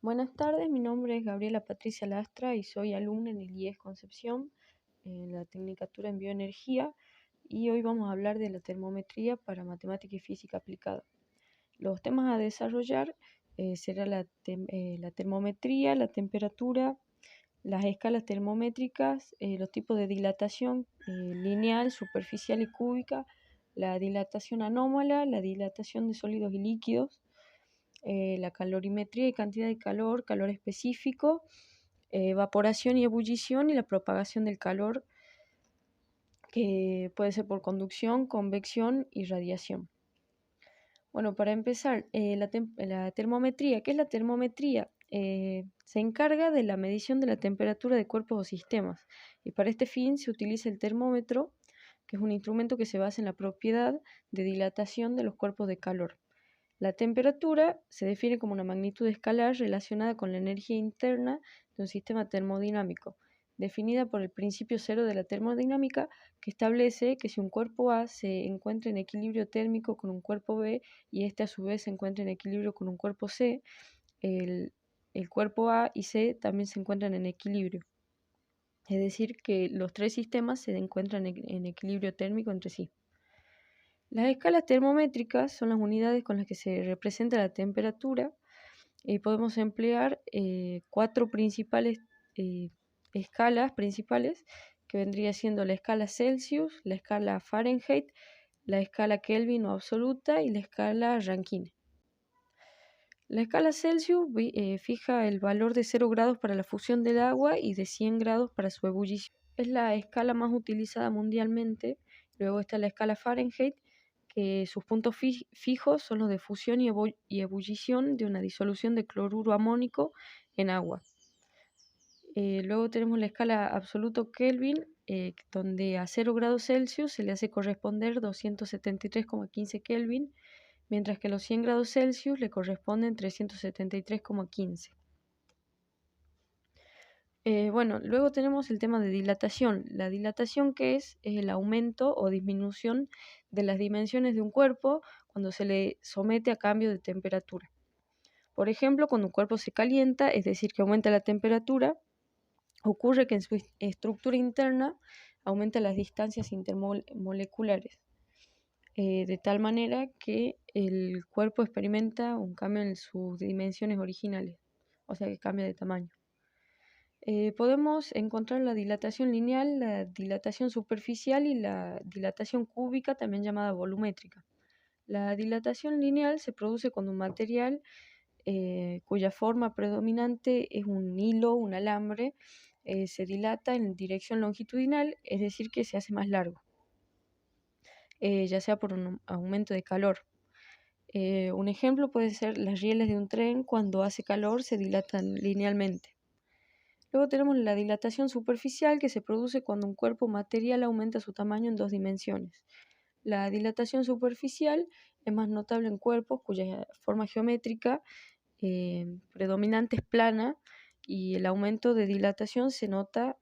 Buenas tardes, mi nombre es Gabriela Patricia Lastra y soy alumna en el IES Concepción, en la Tecnicatura en Bioenergía, y hoy vamos a hablar de la termometría para matemática y física aplicada. Los temas a desarrollar será la termometría, la temperatura, las escalas termométricas, los tipos de dilatación lineal, superficial y cúbica, la dilatación anómala, la dilatación de sólidos y líquidos, la calorimetría y cantidad de calor, calor específico, evaporación y ebullición y la propagación del calor, que puede ser por conducción, convección y radiación. Bueno, para empezar, la termometría. ¿Qué es la termometría? Se encarga de la medición de la temperatura de cuerpos o sistemas, y para este fin se utiliza el termómetro, que es un instrumento que se basa en la propiedad de dilatación de los cuerpos de calor. La temperatura se define como una magnitud escalar relacionada con la energía interna de un sistema termodinámico, definida por el principio cero de la termodinámica, que establece que si un cuerpo A se encuentra en equilibrio térmico con un cuerpo B y este a su vez se encuentra en equilibrio con un cuerpo C, el, el cuerpo A y C también se encuentran en equilibrio. Es decir, que los tres sistemas se encuentran en equilibrio térmico entre sí. Las escalas termométricas son las unidades con las que se representa la temperatura, y podemos emplear cuatro principales escalas principales, que vendría siendo la escala Celsius, la escala Fahrenheit, la escala Kelvin o absoluta y la escala Rankine. La escala Celsius fija el valor de 0 grados para la fusión del agua y de 100 grados para su ebullición. Es la escala más utilizada mundialmente. Luego está la escala Fahrenheit, que sus puntos fijos son los de fusión y ebullición de una disolución de cloruro amónico en agua. Luego tenemos la escala absoluto Kelvin, donde a 0 grados Celsius se le hace corresponder 273,15 Kelvin, mientras que a los 100 grados Celsius le corresponden 373,15. Bueno, luego tenemos el tema de dilatación. La dilatación, ¿qué es? Es el aumento o disminución de las dimensiones de un cuerpo cuando se le somete a cambio de temperatura. Por ejemplo, cuando un cuerpo se calienta, es decir, que aumenta la temperatura, ocurre que en su estructura interna aumenta las distancias intermoleculares, de tal manera que el cuerpo experimenta un cambio en sus dimensiones originales, o sea que cambia de tamaño. Podemos encontrar la dilatación lineal, la dilatación superficial y la dilatación cúbica, también llamada volumétrica. La dilatación lineal se produce cuando un material cuya forma predominante es un hilo, un alambre, se dilata en dirección longitudinal, es decir, que se hace más largo, ya sea por un aumento de calor. Un ejemplo puede ser las rieles de un tren. Cuando hace calor se dilatan linealmente. Luego tenemos la dilatación superficial, que se produce cuando un cuerpo material aumenta su tamaño en dos dimensiones. La dilatación superficial es más notable en cuerpos cuya forma geométrica predominante es plana, y el aumento de dilatación se nota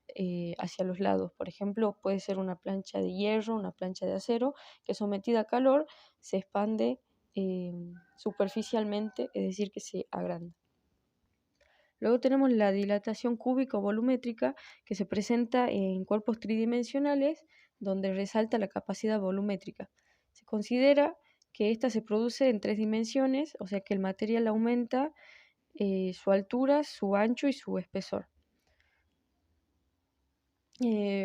hacia los lados. Por ejemplo, puede ser una plancha de hierro, una plancha de acero, que sometida a calor se expande superficialmente, es decir, que se agranda. Luego tenemos la dilatación cúbica o volumétrica, que se presenta en cuerpos tridimensionales, donde resalta la capacidad volumétrica. Se considera que esta se produce en tres dimensiones, o sea que el material aumenta su altura, su ancho y su espesor.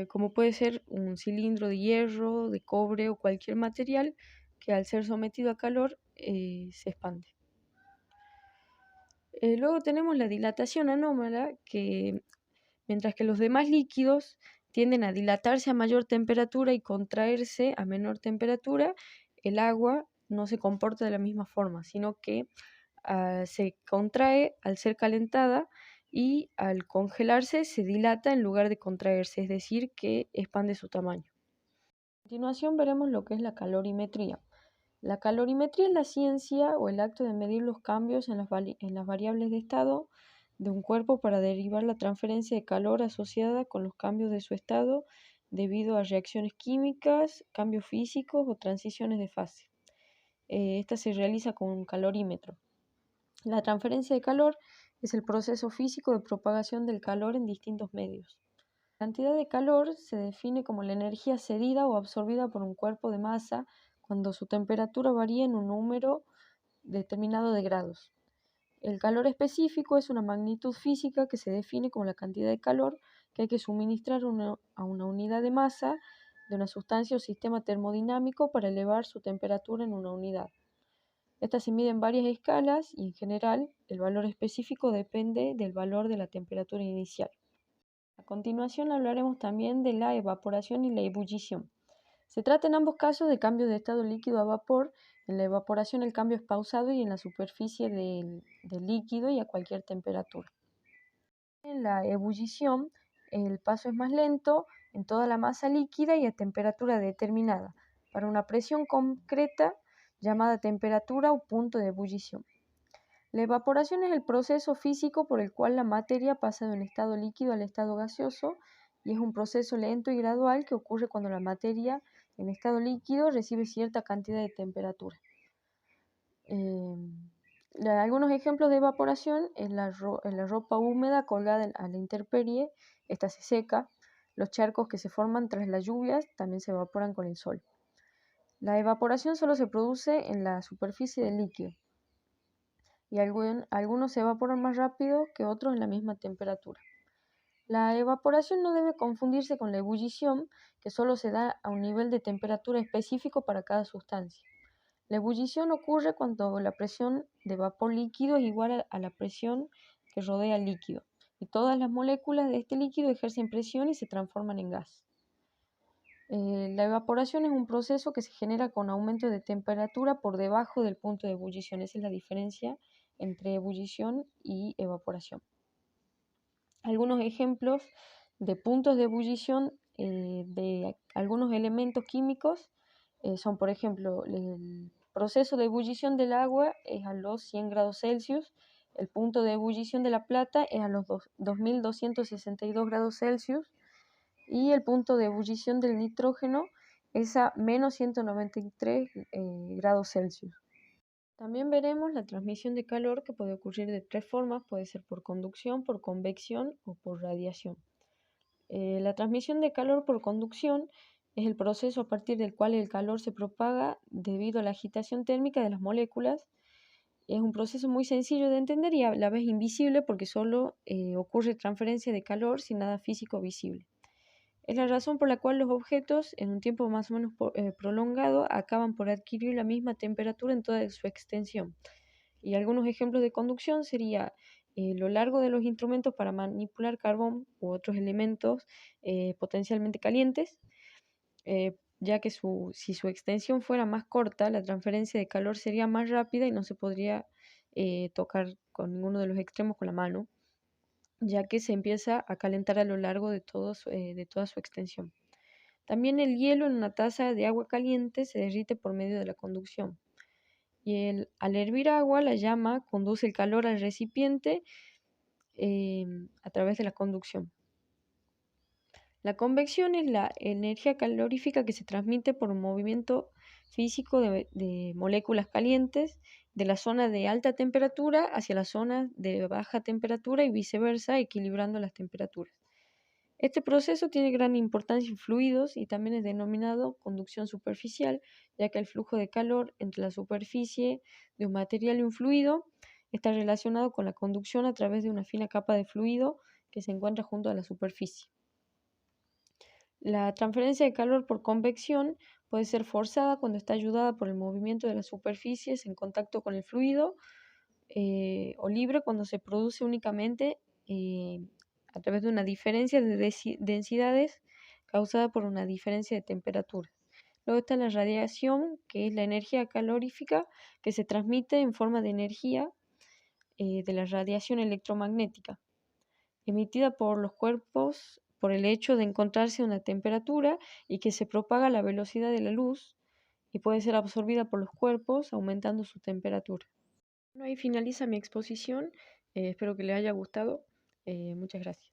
Como puede ser un cilindro de hierro, de cobre o cualquier material que al ser sometido a calor se expande. Luego tenemos la dilatación anómala, que mientras que los demás líquidos tienden a dilatarse a mayor temperatura y contraerse a menor temperatura, el agua no se comporta de la misma forma, sino que se contrae al ser calentada y al congelarse se dilata en lugar de contraerse, es decir, que expande su tamaño. A continuación veremos lo que es la calorimetría. La calorimetría es la ciencia o el acto de medir los cambios en las variables de estado de un cuerpo para derivar la transferencia de calor asociada con los cambios de su estado debido a reacciones químicas, cambios físicos o transiciones de fase. Esta se realiza con un calorímetro. La transferencia de calor es el proceso físico de propagación del calor en distintos medios. La cantidad de calor se define como la energía cedida o absorbida por un cuerpo de masa cuando su temperatura varía en un número determinado de grados. El calor específico es una magnitud física que se define como la cantidad de calor que hay que suministrar a una unidad de masa de una sustancia o sistema termodinámico para elevar su temperatura en una unidad. Esta se mide en varias escalas y en general el valor específico depende del valor de la temperatura inicial. A continuación hablaremos también de la evaporación y la ebullición. Se trata en ambos casos de cambios de estado líquido a vapor. En la evaporación el cambio es pausado y en la superficie del líquido y a cualquier temperatura. En la ebullición el paso es más lento en toda la masa líquida y a temperatura determinada, para una presión concreta llamada temperatura o punto de ebullición. La evaporación es el proceso físico por el cual la materia pasa de un estado líquido al estado gaseoso y es un proceso lento y gradual que ocurre cuando la materia en estado líquido recibe cierta cantidad de temperatura. Algunos ejemplos de evaporación en la ropa húmeda colgada a la intemperie, esta se seca. Los charcos que se forman tras las lluvias también se evaporan con el sol. La evaporación solo se produce en la superficie del líquido y algunos se evaporan más rápido que otros en la misma temperatura. La evaporación no debe confundirse con la ebullición, que solo se da a un nivel de temperatura específico para cada sustancia. La ebullición ocurre cuando la presión de vapor líquido es igual a la presión que rodea el líquido, y todas las moléculas de este líquido ejercen presión y se transforman en gas. La evaporación es un proceso que se genera con aumento de temperatura por debajo del punto de ebullición. Esa es la diferencia entre ebullición y evaporación. Algunos ejemplos de puntos de ebullición de algunos elementos químicos son, por ejemplo, el proceso de ebullición del agua es a los 100 grados Celsius, el punto de ebullición de la plata es a los 2262 grados Celsius y el punto de ebullición del nitrógeno es a menos 193 grados Celsius. También veremos la transmisión de calor que puede ocurrir de tres formas, puede ser por conducción, por convección o por radiación. La transmisión de calor por conducción es el proceso a partir del cual el calor se propaga debido a la agitación térmica de las moléculas. Es un proceso muy sencillo de entender y a la vez invisible porque solo ocurre transferencia de calor sin nada físico visible. Es la razón por la cual los objetos, en un tiempo más o menos prolongado, acaban por adquirir la misma temperatura en toda su extensión. Y algunos ejemplos de conducción sería lo largo de los instrumentos para manipular carbón u otros elementos potencialmente calientes, ya que si su extensión fuera más corta, la transferencia de calor sería más rápida y no se podría tocar con ninguno de los extremos con la mano, ya que se empieza a calentar a lo largo de toda su extensión. También el hielo en una taza de agua caliente se derrite por medio de la conducción. Y al hervir agua, la llama conduce el calor al recipiente a través de la conducción. La convección es la energía calorífica que se transmite por un movimiento físico de moléculas calientes de la zona de alta temperatura hacia la zona de baja temperatura y viceversa, equilibrando las temperaturas. Este proceso tiene gran importancia en fluidos y también es denominado conducción superficial, ya que el flujo de calor entre la superficie de un material y un fluido está relacionado con la conducción a través de una fina capa de fluido que se encuentra junto a la superficie. La transferencia de calor por convección puede ser forzada cuando está ayudada por el movimiento de las superficies en contacto con el fluido o libre cuando se produce únicamente a través de una diferencia de densidades causada por una diferencia de temperatura. Luego está la radiación, que es la energía calorífica que se transmite en forma de energía de la radiación electromagnética, emitida por los cuerpos por el hecho de encontrarse a una temperatura y que se propaga a la velocidad de la luz y puede ser absorbida por los cuerpos aumentando su temperatura. Bueno, ahí finaliza mi exposición. Espero que les haya gustado. Muchas gracias.